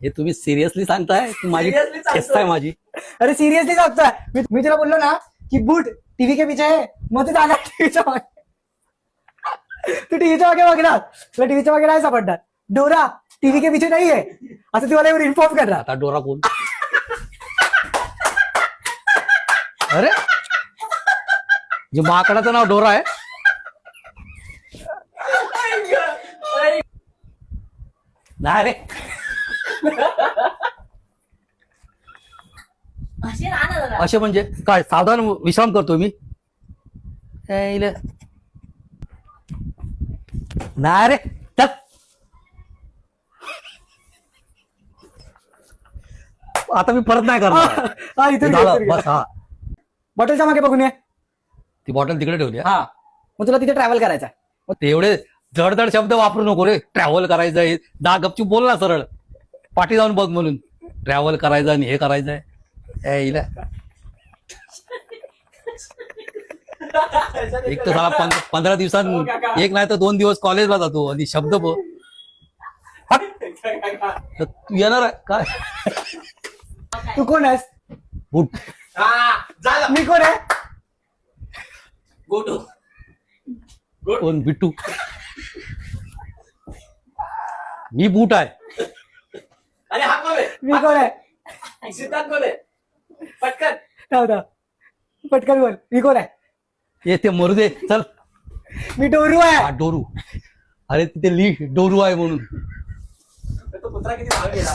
हे तुम्ही सिरियसली सांगताय की माझी Seriously सांगतोय. टेस्ट आहे माझी? अरे सिरियसली सांगतोय मी तुला बोललो ना की बूट टीव्ही के पीछे है मग तू जाणार टीव्हीच्या मागे तू टीव्हीच्या मागे बघणार तुला टीव्हीच्या मागे नाही सापडणार डोरा टीव्ही के पीछे नाही आहे असं तुम्हाला एवढं इन्फॉर्म करणार आता डोरा कोण? अरे जे माकडाचं नाव डोरा आहे. नाही रे, असे राहा ना जरा. असे म्हणजे काय सावधान विश्राम करतो मी. यायला. नाही रे, चल. आता मी परत नाही करणार. हा इथून झालं, बस. हा, बॉटलच्या मागे बघून ये ती बॉटल तिकडे ठेवली आहे. हा मग तुला तिथे ट्रॅव्हल करायचं आहे मग तेवढे जडजड शब्द वापरू नको रे. ट्रॅव्हल करायचंय, गपचूप बोल ना सरळ. पाठी जाऊन बघ म्हणून. ट्रॅव्हल करायचं आणि हे करायचंय. यायला. एक तर साला 15 दिवसात एक नाही तर 2 दिवस कॉलेजला जातो आणि शब्द बघ. हट. तर तू येणार आहे काय? तू कोण आहेस बूट. हा, झालं. मी कोण आहे गोटू. कोण? बिट्टू. मी बूट आहे. अरे हा कोण आहे? मी कोण आहे सिद्धार्थ कोण आहे? पटकन. थांब थांब. पटकन बोल मी कोण आहे येते मरू दे. चल. मी डोरू आहे हा, डोरू. अरे तिथे ली डोरू आहे म्हणून. तो कुत्रा किती भाग गेला.